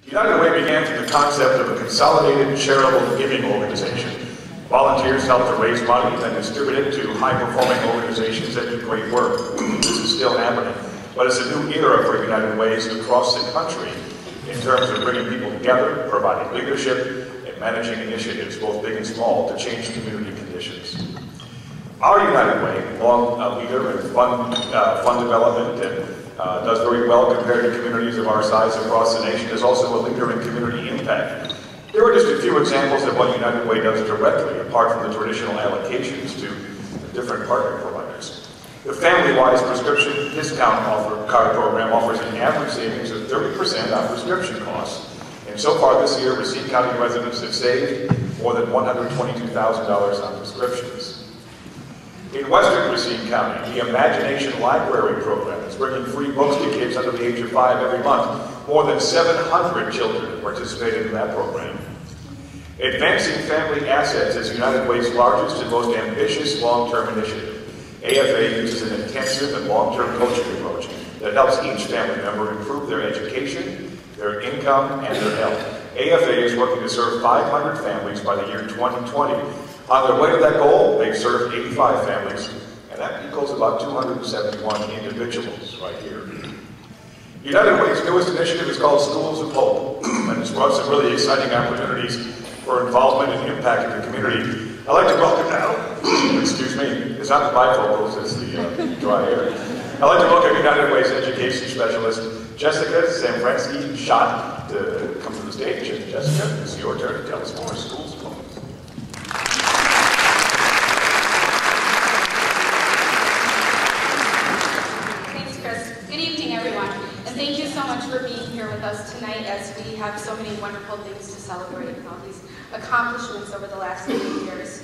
United Way began from the concept of a consolidated charitable giving organization. Volunteers help to raise money and distribute it to high-performing organizations that do great work. This is still happening, but it's a new era for United Ways across the country in terms of bringing people together, providing leadership, and managing initiatives, both big and small, to change community conditions. Our United Way, long leader in fund development and does very well compared to communities of our size across the nation, is also a leader in community impact. Here are just a few examples of what United Way does directly, apart from the traditional allocations to different partner providers. The Family-Wise Prescription Discount Card Program offers an average savings of 30% on prescription costs. And so far this year, Racine County residents have saved more than $122,000 on prescriptions. In Western Racine County, the Imagination Library Program is bringing free books to kids under the age of 5 every month. More than 700 children have participated in that program. Advancing Family Assets is United Way's largest and most ambitious long-term initiative. AFA uses an intensive and long-term coaching approach that helps each family member improve their education, their income, and their health. AFA is working to serve 500 families by the year 2020. On their way to that goal, they've served 85 families, and that equals about 271 individuals right here. United Way's newest initiative is called Schools of Hope, and it's brought some really exciting opportunities for involvement and impact in the community. I'd like to welcome now, excuse me, it's not the bifocals, it's the dry air. I'd like to welcome United Way's education specialist, Jessica Zamfransky-Schott, to come to the stage. And Jessica, it's your turn to tell us more Schools of Hope. Thank you so much for being here with us tonight as we have so many wonderful things to celebrate and all these accomplishments over the last 8 years.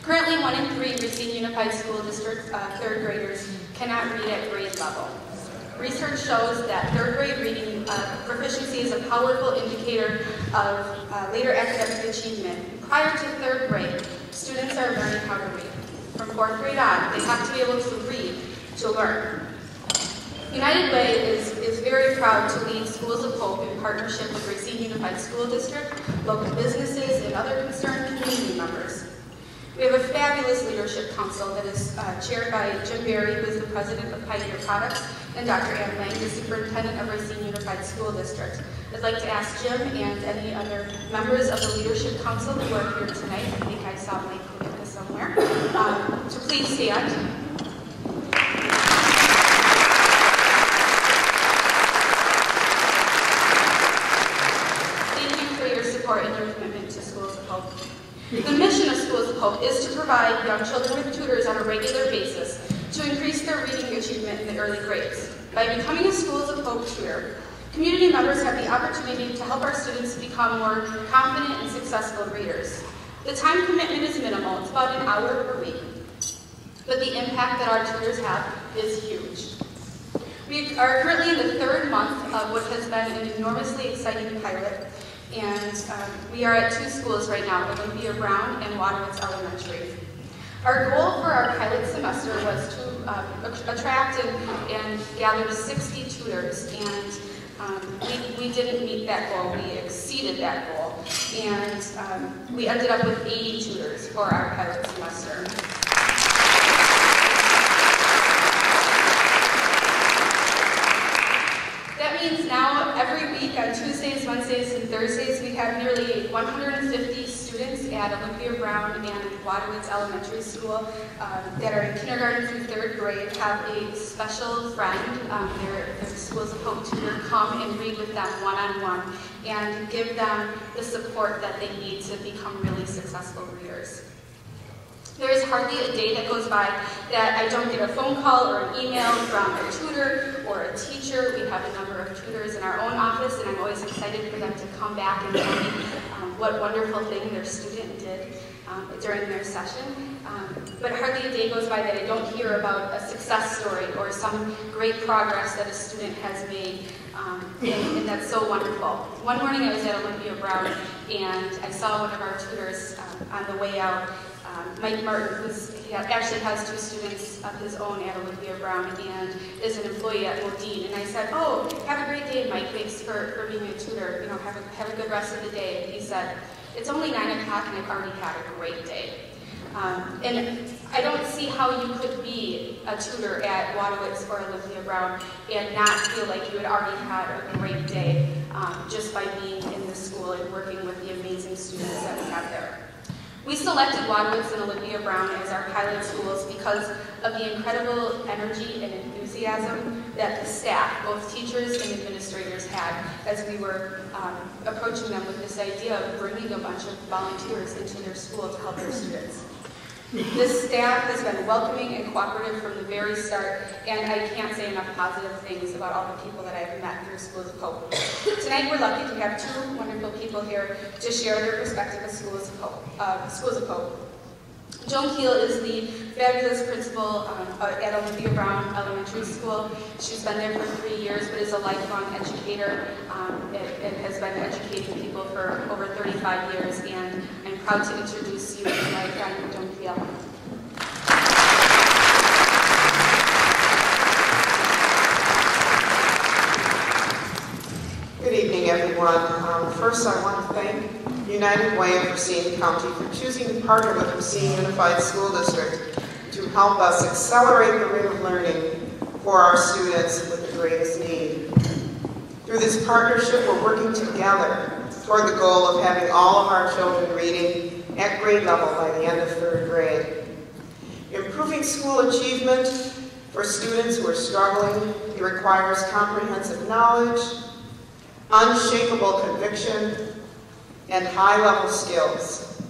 Currently, 1 in 3 Racine Unified School District 3rd graders cannot read at grade level. Research shows that 3rd grade reading proficiency is a powerful indicator of later academic achievement. Prior to 3rd grade, students are learning how to read. From 4th grade on, they have to be able to read to learn. United Way is very proud to lead Schools of Hope in partnership with Racine Unified School District, local businesses, and other concerned community members. We have a fabulous leadership council that is chaired by Jim Berry, who is the president of Pioneer Products, and Dr. Ann Lang, the superintendent of Racine Unified School District. I'd like to ask Jim and any other members of the leadership council who are here tonight, I think I saw Mike Kunika somewhere, to please stand. And your commitment to Schools of Hope. The mission of Schools of Hope is to provide young children with tutors on a regular basis to increase their reading achievement in the early grades. By becoming a Schools of Hope tutor, community members have the opportunity to help our students become more confident and successful readers. The time commitment is minimal, it's about an hour per week, but the impact that our tutors have is huge. We are currently in the 3rd month of what has been an enormously exciting pilot. And we are at 2 schools right now, Olympia Brown and Waterwoods Elementary. Our goal for our pilot semester was to attract and gather 60 tutors, and we didn't meet that goal. We exceeded that goal, and we ended up with 80 tutors for our pilot semester. That means now every week on Tuesdays, Wednesdays, and Thursdays we have nearly 150 students at Olympia Brown and Waterwoods Elementary School that are in kindergarten through 3rd grade have a special friend, their Schools of Hope tutor, come and read with them one-on-one and give them the support that they need to become really successful readers. There is hardly a day that goes by that I don't get a phone call or an email from a tutor or a teacher. We have a number of tutors in our own office, and I'm always excited for them to come back and tell me what wonderful thing their student did during their session. But hardly a day goes by that I don't hear about a success story or some great progress that a student has made, and that's so wonderful. One morning I was at Olympia Brown, and I saw one of our tutors on the way out, Mike Martin, actually has 2 students of his own at Olympia Brown and is an employee at Modine. And I said, "Oh, have a great day, Mike. Thanks for being a tutor. You know, have a good rest of the day." And he said, "It's only 9 o'clock and I've already had a great day." And I don't see how you could be a tutor at Wadowitz or Olympia Brown and not feel like you had already had a great day just by being in the school and working with the amazing students that we have there. We selected Wadowitz and Olympia Brown as our pilot schools because of the incredible energy and enthusiasm that the staff, both teachers and administrators, had as we were approaching them with this idea of bringing a bunch of volunteers into their school to help their students. This staff has been welcoming and cooperative from the very start, and I can't say enough positive things about all the people that I've met through Schools of Hope. Tonight we're lucky to have 2 wonderful people here to share their perspective of Schools of Hope. Joan Keel is the fabulous principal at Olympia Brown Elementary School. She's been there for 3 years, but is a lifelong educator and has been educating people for over 35 years. And I'm proud to introduce you to my friend, Joan Keel. Good evening, everyone. First, I want to thank United Way of Racine County for choosing to partner with Racine Unified School District to help us accelerate the rate of learning for our students with the greatest need. Through this partnership, we're working together toward the goal of having all of our children reading at grade level by the end of 3rd grade. Improving school achievement for students who are struggling, it requires comprehensive knowledge, unshakable conviction, and high-level skills.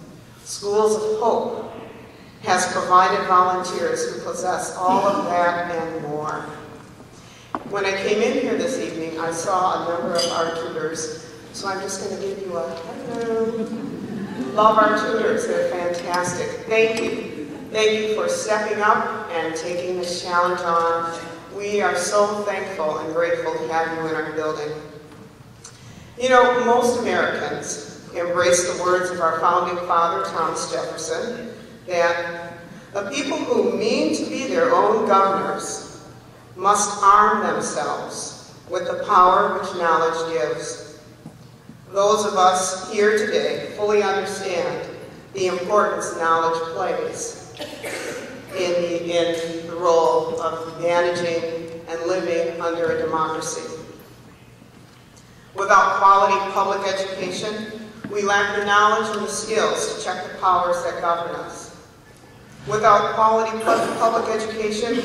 Schools of Hope has provided volunteers who possess all of that and more. When I came in here this evening, I saw a number of our tutors, so I'm just going to give you a hello. Love our tutors, they're fantastic. Thank you. Thank you for stepping up and taking this challenge on. We are so thankful and grateful to have you in our building. You know, most Americans embrace the words of our founding father, Thomas Jefferson, that the people who mean to be their own governors must arm themselves with the power which knowledge gives. Those of us here today fully understand the importance knowledge plays in the role of managing and living under a democracy. Without quality public education, we lack the knowledge and the skills to check the powers that govern us. Without quality public education,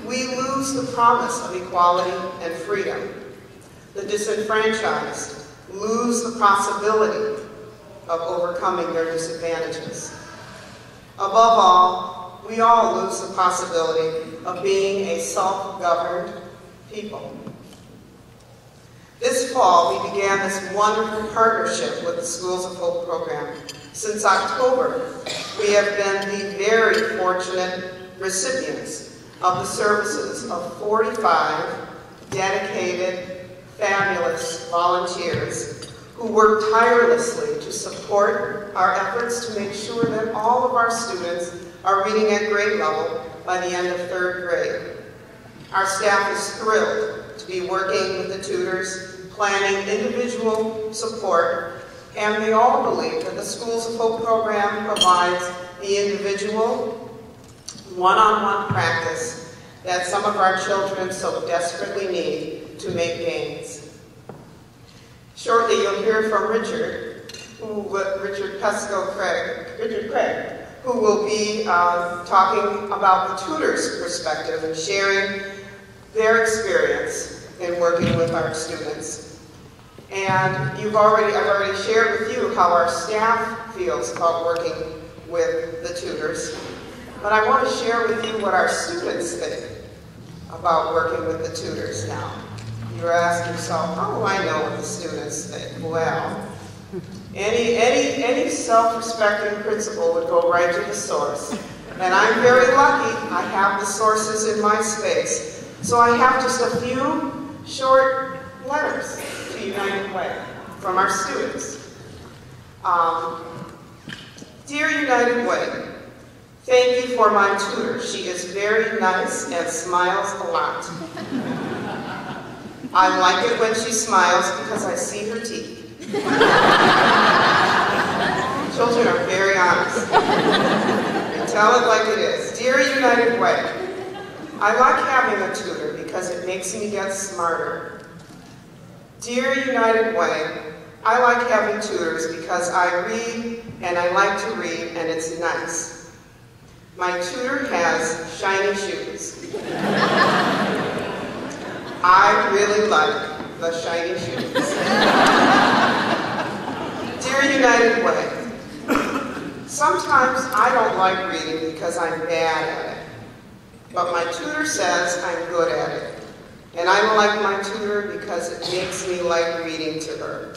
we lose the promise of equality and freedom. The disenfranchised lose the possibility of overcoming their disadvantages. Above all, we all lose the possibility of being a self-governed people. This fall, we began this wonderful partnership with the Schools of Hope program. Since October, we have been the very fortunate recipients of the services of 45 dedicated, fabulous volunteers who work tirelessly to support our efforts to make sure that all of our students are reading at grade level by the end of 3rd grade. Our staff is thrilled to be working with the tutors, planning individual support, and they all believe that the Schools of Hope program provides the individual one-on-one practice that some of our children so desperately need to make gains. Shortly you'll hear from Richard Craig, who will be talking about the tutor's perspective and sharing their experience in working with our students. And I've already shared with you how our staff feels about working with the tutors, but I want to share with you what our students think about working with the tutors now. You're asking yourself, how do I know what the students think? Well, any self-respecting principal would go right to the source. And I'm very lucky I have the sources in my space. So I have just a few short letters to United Way from our students. Dear United Way, Thank you for my tutor. She is very nice and smiles a lot. I like it when she smiles because I see her teeth. Children are very honest. You tell it like it is. Dear United Way, I like having a tutor because it makes me get smarter. Dear United Way, I like having tutors because I read and I like to read and it's nice. My tutor has shiny shoes. I really like the shiny shoes. Dear United Way, sometimes I don't like reading because I'm bad at it, but my tutor says I'm good at it. And I like my tutor because it makes me like reading to her.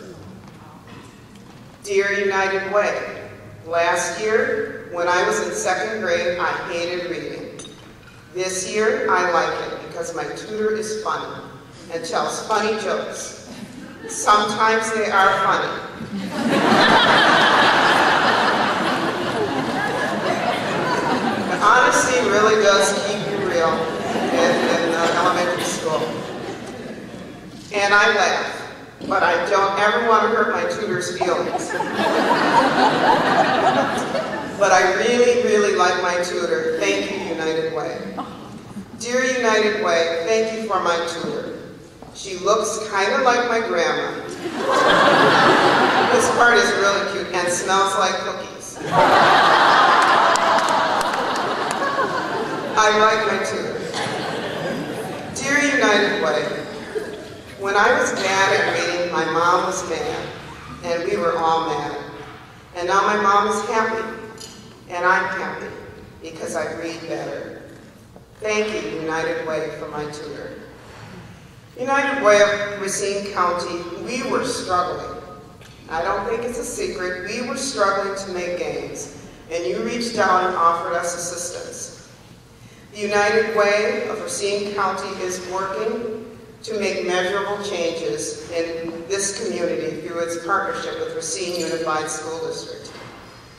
Dear United Way, last year, when I was in 2nd grade, I hated reading. This year, I like it because my tutor is funny and tells funny jokes. Sometimes they are funny. The honesty really does keep you real in elementary school. And I laugh, but I don't ever want to hurt my tutor's feelings. But I really, really like my tutor. Thank you, United Way. Dear United Way, thank you for my tutor. She looks kind of like my grandma. This part is really cute and smells like cookies. I like my tutor. Dear United Way, when I was bad at reading, my mom was mad, and we were all mad. And now my mom is happy, and I'm happy, because I read better. Thank you, United Way, for my tutor. United Way of Racine County, we were struggling. I don't think it's a secret. We were struggling to make gains, and you reached out and offered us assistance. The United Way of Racine County is working to make measurable changes in this community through its partnership with Racine Unified School District.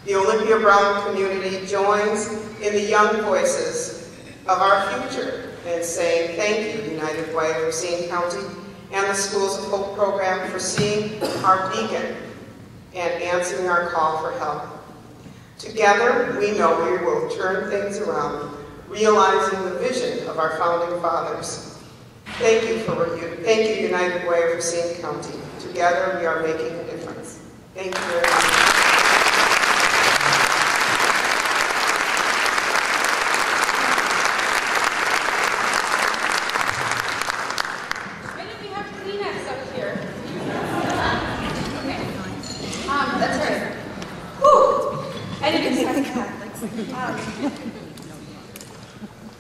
The Olympia Brown community joins in the young voices of our future in saying thank you, United Way of Racine County and the Schools of Hope program for seeing our beacon and answering our call for help. Together, we know we will turn things around, realizing the vision of our founding fathers. Thank you, United Way of Racine County. Together, we are making a difference. Thank you very much.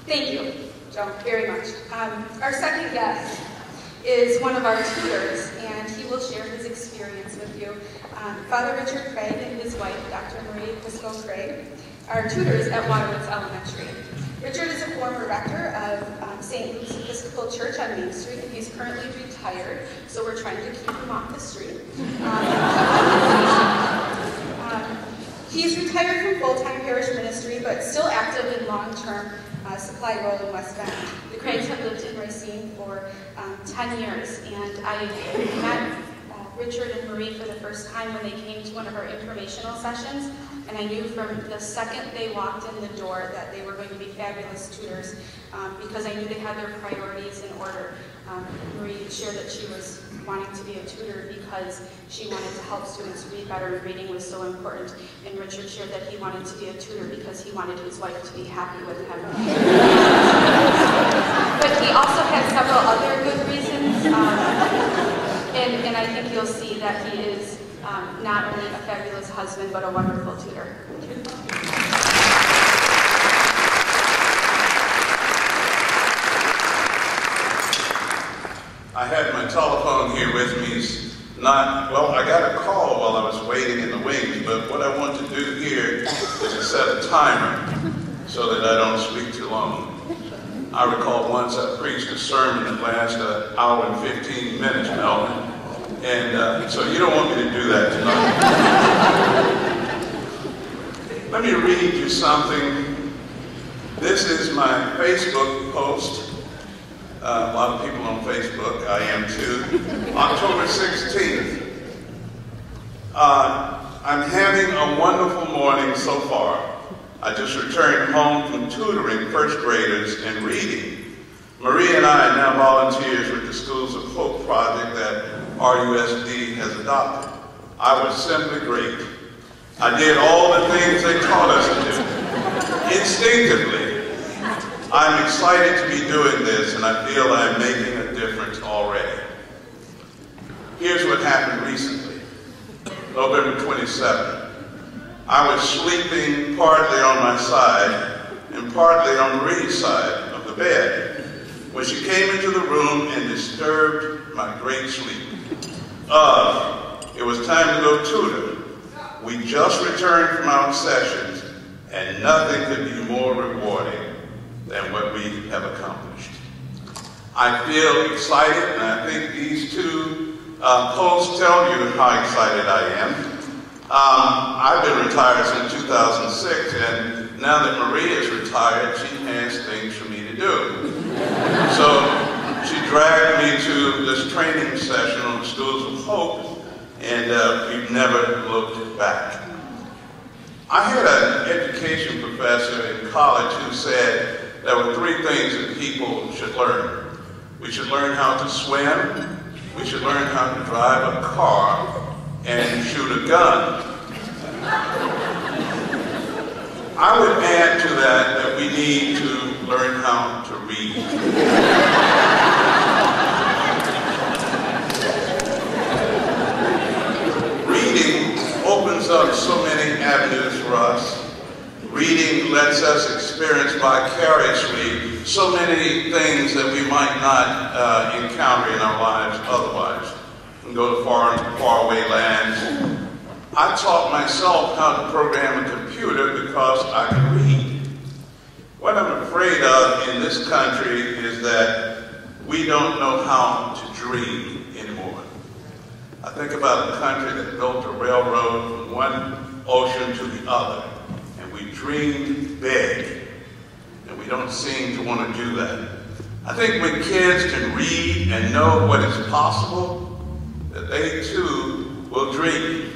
Thank you, Joe, very much. Our second guest is one of our tutors, and he will share his experience with you. Father Richard Craig and his wife, Dr. Marie Pisco Craig, are tutors at Waterwoods Elementary. Richard is a former rector of St. Luke's Episcopal Church on Main Street, and he's currently retired, so we're trying to keep him off the street. He's retired from full-time parish ministry, but still active in long-term supply role in West Bend. The Craigs have lived in Racine for 10 years, and I met Richard and Marie for the first time when they came to one of our informational sessions, and I knew from the second they walked in the door that they were going to be fabulous tutors because I knew they had their priorities in order. Marie shared that she was wanting to be a tutor because she wanted to help students read better, and reading was so important. And Richard shared that he wanted to be a tutor because he wanted his wife to be happy with him. But he also had several other good reasons, and I think you'll see that he is not only a fabulous husband, but a wonderful tutor. I had my telephone here with me. I got a call while I was waiting in the wings, but what I want to do here is to set a timer so that I don't speak too long. I recall once I preached a sermon that lasted an hour and 15 minutes, Melvin, and so you don't want me to do that tonight. Let me read you something This is my Facebook post. A lot of people on Facebook, I am too. October 16th. I'm having a wonderful morning so far. I just returned home from tutoring first graders in reading. Marie and I are now volunteers with the Schools of Hope project that RUSD has adopted. I was simply great. I did all the things they taught us to do. Instinctively, I'm excited to be doing this, and I feel I'm making a difference already. Here's what happened recently. November 27th. I was sleeping partly on my side and partly on Marie's side of the bed when she came into the room and disturbed my great sleep. It was time to go tutor. We just returned from our sessions, and nothing could be more rewarding than what we have accomplished. I feel excited, and I think these two posts tell you how excited I am. I've been retired since 2006, and now that Marie is retired, she has things for me to do. So she dragged me to this training session on the Schools of Hope, and we've never looked back. I had an education professor in college who said there were three things that people should learn. We should learn how to swim, we should learn how to drive a car, and shoot a gun. I would add to that we need to learn how to read. Reading opens up so many avenues for us. Reading lets us experience vicariously so many things that we might not encounter in our lives otherwise. We can go to faraway lands. I taught myself how to program a computer because I can read. What I'm afraid of in this country is that we don't know how to dream anymore. I think about a country that built a railroad from one ocean to the other, and we dreamed big, and we don't seem to want to do that. I think when kids can read and know what is possible, that they too will dream.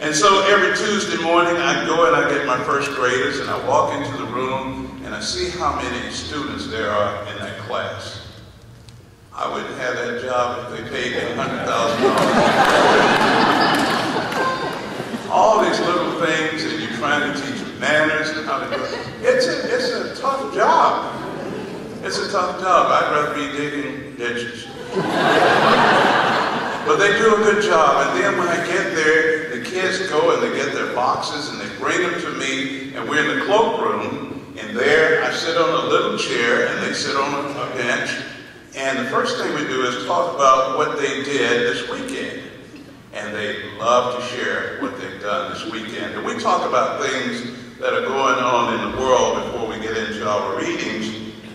And so every Tuesday morning I go and I get my first graders and I walk into the room and I see how many students there are in that class. I wouldn't have that job if they paid me $100,000. All these little things and you're trying to teach them manners and how to do it. It's a tough job. It's a tough job. I'd rather be digging ditches. But they do a good job, and then when I get there, the kids go and they get their boxes and they bring them to me, and we're in the cloakroom, and there I sit on a little chair and they sit on a bench, and the first thing we do is talk about what they did this weekend. And they love to share what they've done this weekend. And we talk about things that are going on in the world before we get into our readings.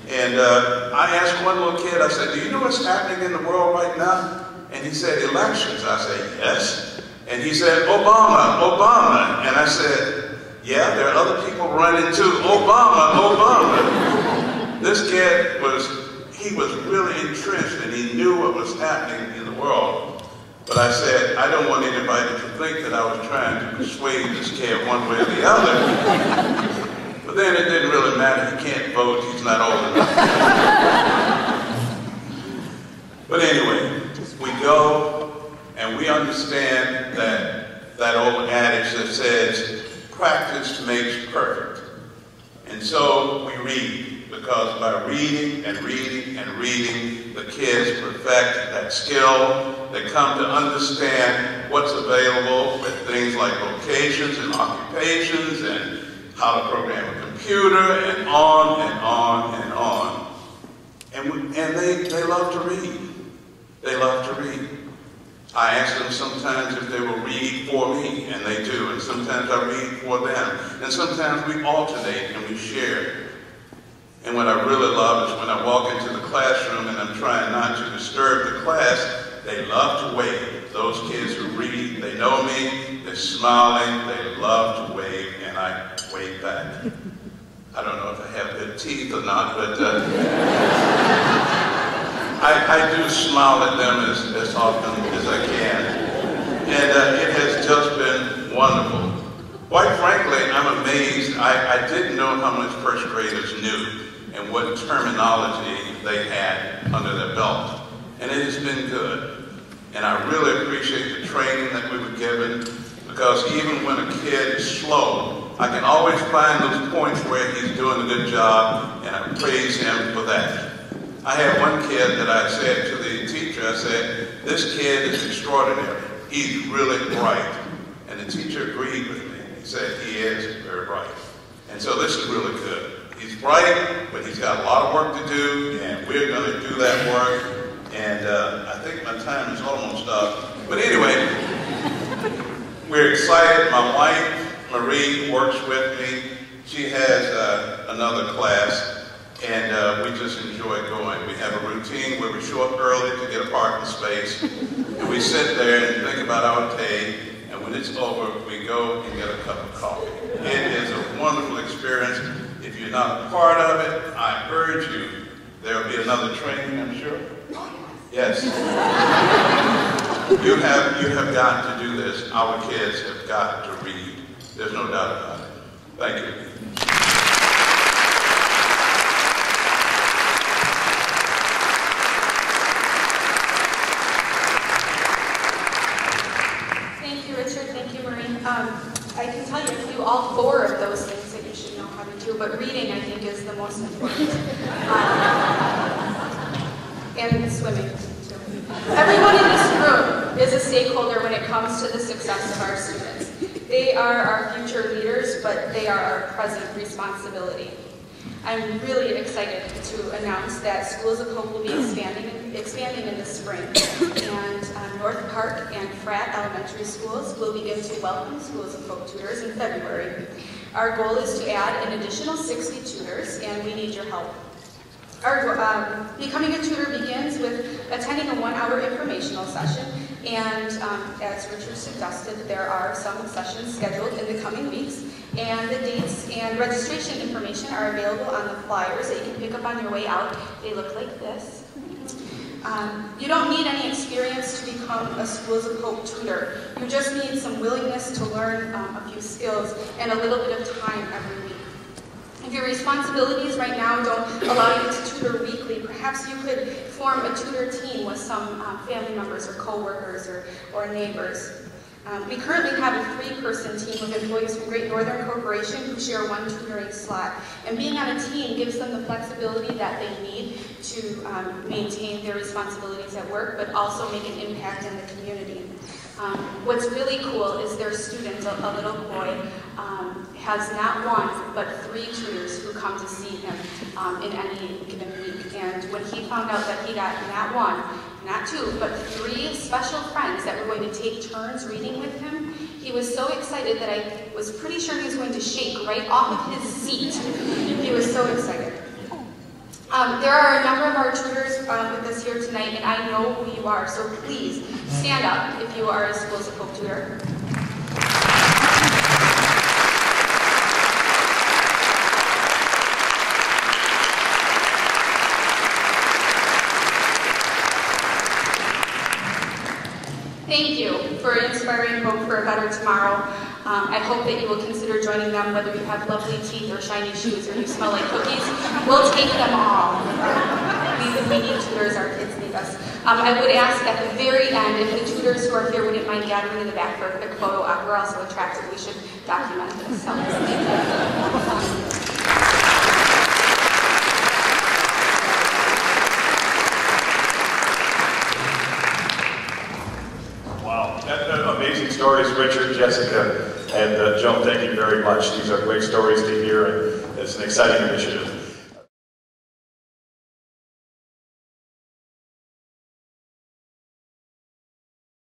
And I asked one little kid, I said, do you know what's happening in the world right now? And he said, elections. I said, yes. And he said, Obama. And I said, yeah, there are other people running too. Obama. This kid he was really entrenched and he knew what was happening in the world. But I said, I don't want anybody to think that I was trying to persuade this kid one way or the other. But then it didn't really matter. He can't vote. He's not old enough. But anyway, we go and we understand that old adage that says, practice makes perfect. And so we read, because by reading and reading and reading, the kids perfect that skill. They come to understand what's available with things like vocations and occupations and how to program a computer and on and on and on. And they love to read. They love to read. I ask them sometimes if they will read for me, and they do. And sometimes I read for them. And sometimes we alternate and we share. And what I really love is when I walk into the classroom and I'm trying not to disturb the class, they love to wave. Those kids who read, they know me, they're smiling, they love to wave, and I wave back. I don't know if I have good the teeth or not, but I do smile at them as often as I can. And it has just been wonderful. Quite frankly, I'm amazed. I didn't know how much first graders knew and what terminology they had under their belt. And it has been good. And I really appreciate the training that we were given, because even when a kid is slow, I can always find those points where he's doing a good job, and I praise him for that. I had one kid that I said to the teacher, I said, "This kid is extraordinary. He's really bright." And the teacher agreed with me. He said, "He is very bright." And so this is really good. He's bright, but he's got a lot of work to do, and we're going to do that work. And I think my time is almost up. But anyway, we're excited. My wife, Marie, works with me. She has another class, and we just enjoy going. We have a routine where we show up early to get a parking space, and we sit there and think about our day, and when it's over, we go and get a cup of coffee. It is a wonderful experience. If you're not a part of it, I urge you. There will be another training, I'm sure. Yes. You have got to do this. Our kids have got to read. There's no doubt about it. Thank you. Thank you, Richard. Thank you, Maureen. I can tell you to do all four of those things that you should know how to do, but reading, I think, is the most important. And swimming, too. Everyone in this room is a stakeholder when it comes to the success of our students. They are our future leaders, but they are our present responsibility. I'm really excited to announce that Schools of Hope will be expanding in the spring, and North Park and Pratt Elementary Schools will begin to welcome Schools of Hope tutors in February. Our goal is to add an additional 60 tutors, and we need your help. Becoming a tutor begins with attending a 1-hour informational session, and as Richard suggested, there are some sessions scheduled in the coming weeks, and the dates and registration information are available on the flyers that you can pick up on your way out. They look like this. You don't need any experience to become a Schools of Hope tutor. You just need some willingness to learn a few skills and a little bit of time every week. If your responsibilities right now don't allow you to tutor weekly, perhaps you could form a tutor team with some family members or co-workers or neighbors. We currently have a 3-person team of employees from Great Northern Corporation who share one tutoring slot. And being on a team gives them the flexibility that they need to maintain their responsibilities at work, but also make an impact in the community. What's really cool is their student, a little boy, has not 1, but 3 tutors who come to see him in any given week. And when he found out that he got not 1, not 2, but 3 special friends that were going to take turns reading with him, he was so excited that I was pretty sure he was going to shake right off of his seat. He was so excited. There are a number of our tutors with us here tonight, and I know who you are, so please stand up if you are a Schools of Hope tutor. Thank you for inspiring hope for a better tomorrow. I hope that you will consider joining them, whether you have lovely teeth or shiny shoes or you smell like cookies. We'll take them all. We need tutors, our kids need us. I would ask at the very end, if the tutors who are here wouldn't mind gathering in the back for a quick photo op. We're also attractive. We should document this. So, thank you. Amazing stories, Richard, Jessica, and Joan, thank you very much. These are great stories to hear, and it's an exciting initiative.